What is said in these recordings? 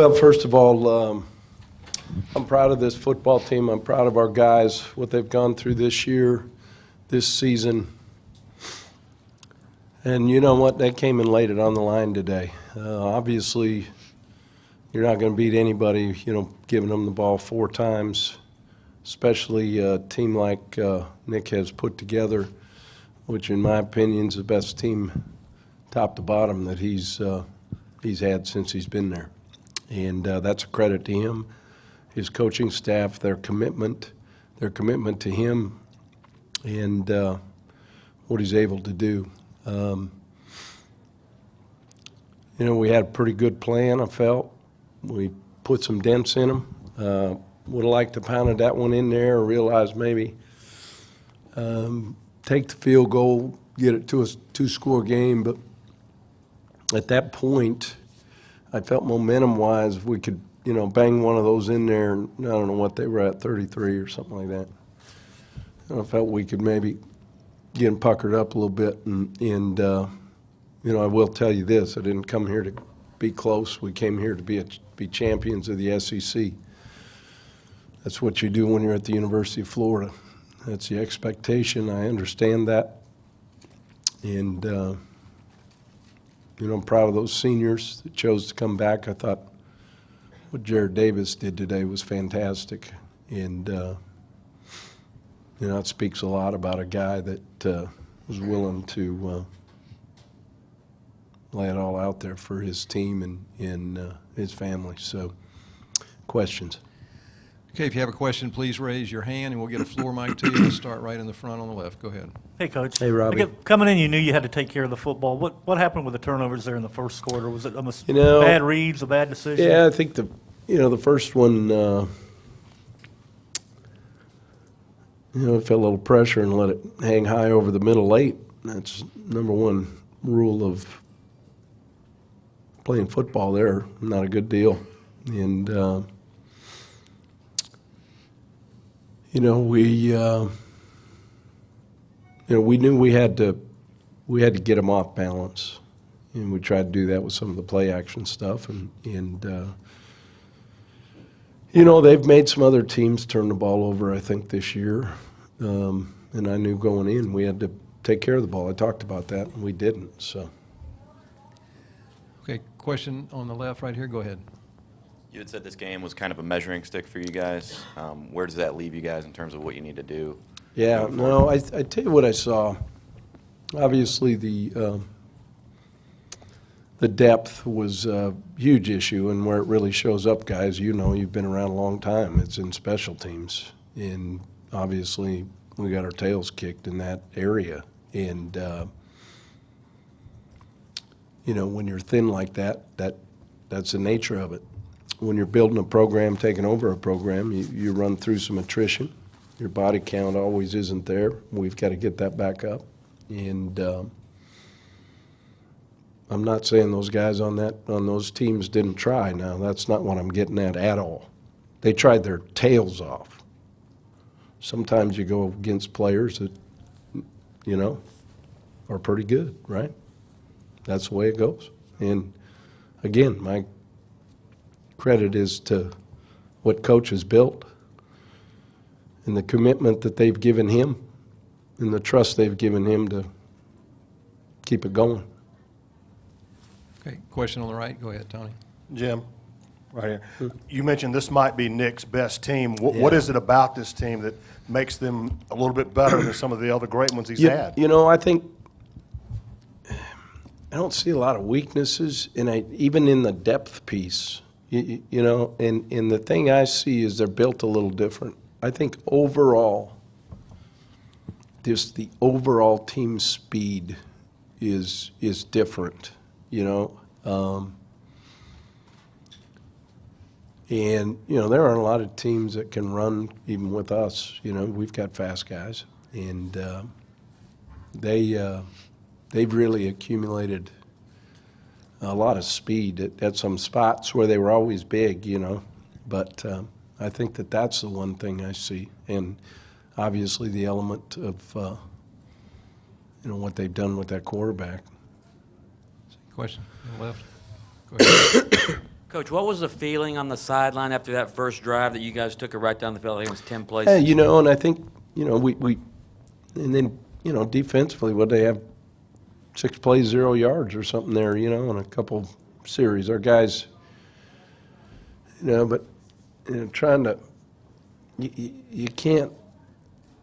Well, first of all, I'm proud of this football team. I'm proud of our guys, what they've gone through this year, this season. And you know what? They came and laid it on the line today. Obviously, you're not going to beat anybody, giving them the ball 4 times, especially a team like Nick has put together, which in my opinion is the best team top to bottom that he's had since he's been there. And that's a credit to him, his coaching staff, their commitment to him, and what he's able to do. We had a pretty good plan, I felt. We put some dents in them. Would have liked to pounded that one in there or realize maybe take the field goal, get it to a 2-score game. But at that point, I felt momentum-wise, if we could, bang one of those in there, and I don't know what they were at, 33 or something like that. I felt we could maybe get them puckered up a little bit. And I will tell you this, I didn't come here to be close. We came here to be champions of the SEC. That's what you do when you're at the University of Florida. That's the expectation. I understand that. And, I'm proud of those seniors that chose to come back. I thought what Jared Davis did today was fantastic. And, it speaks a lot about a guy that was willing to lay it all out there for his team and his family. So, questions? Okay, if you have a question, please raise your hand, and we'll get a floor mic to you. Let's start right in the front on the left. Go ahead. Hey, Coach. Hey, Robbie. Coming in, you knew you had to take care of the football. What happened with the turnovers there in the first quarter? Was it almost bad reads, a bad decision? Yeah, I think the first one, felt a little pressure and let it hang high over the middle late. That's number one rule of playing football there. Not a good deal. And, we knew we had to get them off balance, and we tried to do that with some of the play action stuff. And they've made some other teams turn the ball over, I think, this year. And I knew going in we had to take care of the ball. I talked about that, and we didn't. So. Okay, question on the left right here. Go ahead. You had said this game was kind of a measuring stick for you guys. Where does that leave you guys in terms of what you need to do? Yeah, no, I tell you what I saw. Obviously, the depth was a huge issue, and where it really shows up, guys, you've been around a long time. It's in special teams, and obviously we got our tails kicked in that area. And when you're thin like that, that's the nature of it. When you're building a program, taking over a program, you run through some attrition. Your body count always isn't there. We've got to get that back up. And I'm not saying those guys on those teams didn't try. Now, that's not what I'm getting at all. They tried their tails off. Sometimes you go against players that, are pretty good, right? That's the way it goes. And, again, my credit is to what Coach has built and the commitment that they've given him and the trust they've given him to keep it going. Okay, question on the right. Go ahead, Tony. Jim, right here. You mentioned this might be Nick's best team. What is it about this team that makes them a little bit better than some of the other great ones he's had? I think I don't see a lot of weaknesses, even in the depth piece. And the thing I see is they're built a little different. I think overall, just the overall team speed is different, And, there aren't a lot of teams that can run even with us. We've got fast guys. And they've really accumulated a lot of speed at some spots where they were always big, But I think that's the one thing I see. And obviously the element of, what they've done with that quarterback. Question on the left. Go ahead. Coach, what was the feeling on the sideline after that first drive that you guys took it right down the field? I think it was 10 plays. Hey, and I think, and then, defensively, what they have 6 plays, 0 yards or something there, in a couple series. Our guys, but trying to, you can't,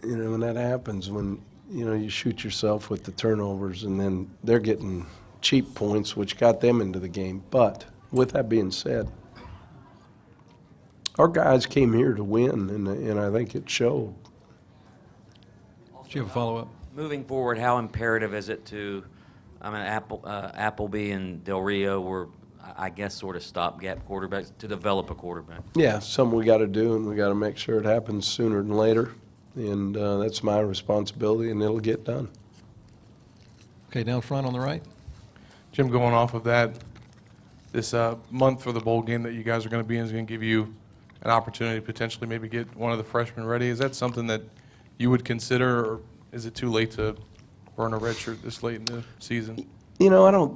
when that happens, when, you shoot yourself with the turnovers and then they're getting cheap points, which got them into the game. But with that being said, our guys came here to win, and I think it showed. Do you have a follow-up? Moving forward, how imperative is it to, Appleby and Del Rio were, I guess, sort of stopgap quarterbacks to develop a quarterback? Yeah, something we got to do, and we got to make sure it happens sooner than later. And that's my responsibility, and it'll get done. Okay, down front on the right. Jim, going off of that, this month for the bowl game that you guys are going to be in is going to give you an opportunity to potentially maybe get one of the freshmen ready. Is that something that you would consider, or is it too late to burn a red shirt this late in the season? I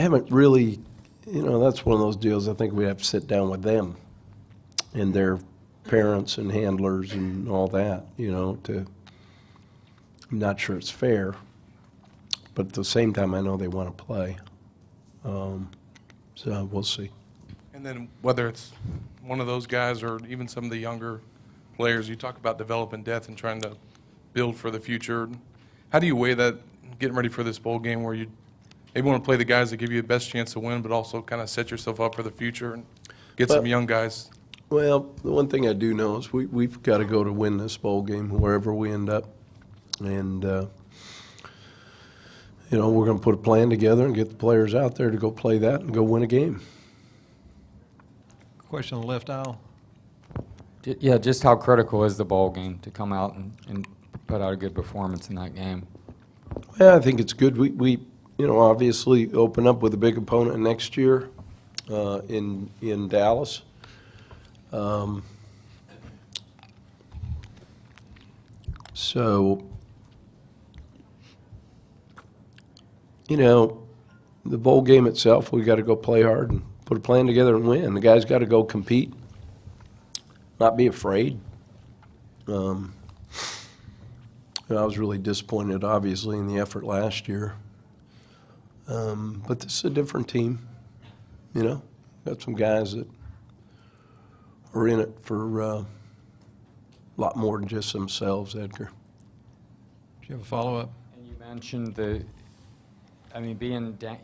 haven't really, that's one of those deals I think we have to sit down with them and their parents and handlers and all that, I'm not sure it's fair, but at the same time, I know they want to play. So we'll see. And then whether it's one of those guys or even some of the younger players, you talk about developing depth and trying to build for the future. How do you weigh that, getting ready for this bowl game, where you maybe want to play the guys that give you the best chance to win, but also kind of set yourself up for the future and get some young guys? Well, the one thing I do know is we've got to go to win this bowl game wherever we end up. And, we're going to put a plan together and get the players out there to go play that and go win a game. Question on the left aisle. Yeah, just how critical is the bowl game to come out and put out a good performance in that game? Yeah, I think it's good. We obviously open up with a big opponent next year in Dallas. So, the bowl game itself, we got to go play hard and put a plan together and win. The guys got to go compete, not be afraid. I was really disappointed, obviously, in the effort last year. But this is a different team, Got some guys that are in it for a lot more than just themselves, Edgar. Do you have a follow-up? And you mentioned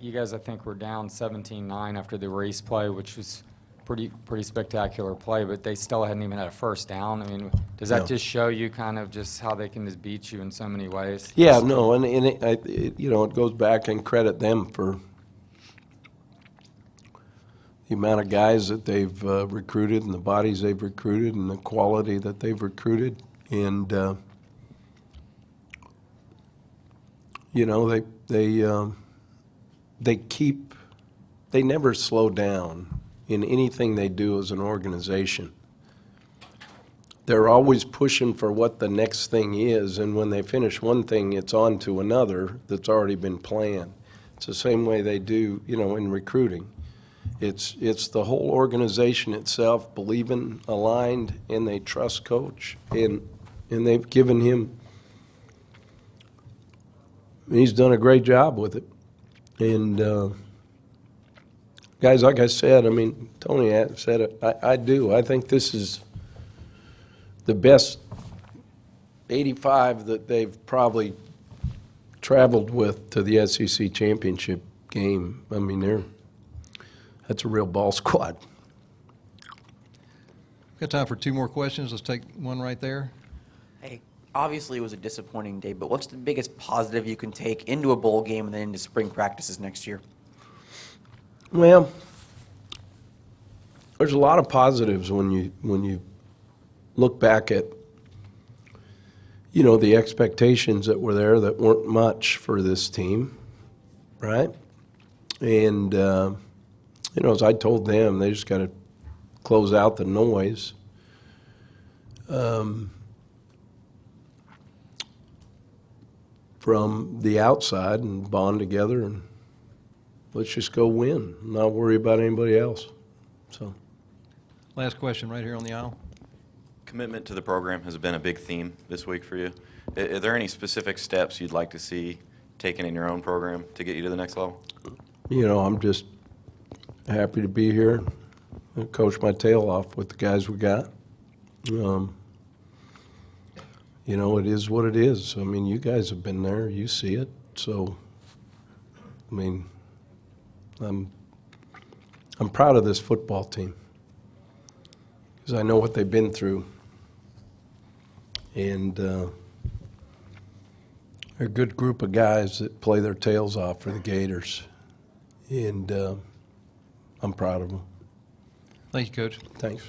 you guys, I think, were down 17-9 after the race play, which was pretty spectacular play, but they still hadn't even had a first down. Does that just show you kind of just how they can just beat you in so many ways? Yeah, no, and it goes back and credit them for the amount of guys that they've recruited and the bodies they've recruited and the quality that they've recruited. And, they never slow down in anything they do as an organization. They're always pushing for what the next thing is, and when they finish one thing, it's on to another that's already been planned. It's the same way they do, in recruiting. It's the whole organization itself believing, aligned, and they trust Coach, and they've given him. He's done a great job with it, and guys, like I said, Tony said it. I do. I think this is the best 85 that they've probably traveled with to the SEC championship game. That's a real ball squad. Got time for 2 more questions. Let's take one right there. Hey, obviously it was a disappointing day, but what's the biggest positive you can take into a bowl game and then into spring practices next year? Well, there's a lot of positives when you look back at the expectations that were there that weren't much for this team, right? And as I told them, they just got to close out the noise. From the outside and bond together and let's just go win, not worry about anybody else. So, Last question right here on the aisle. Commitment to the program has been a big theme this week for you. Are there any specific steps you'd like to see taken in your own program to get you to the next level? I'm just happy to be here and coach my tail off with the guys we got. It is what it is. I mean, you guys have been there. You see it. So, I mean, I'm proud of this football team because I know what they've been through. And they're a good group of guys that play their tails off for the Gators. And I'm proud of them. Thank you, Coach. Thanks.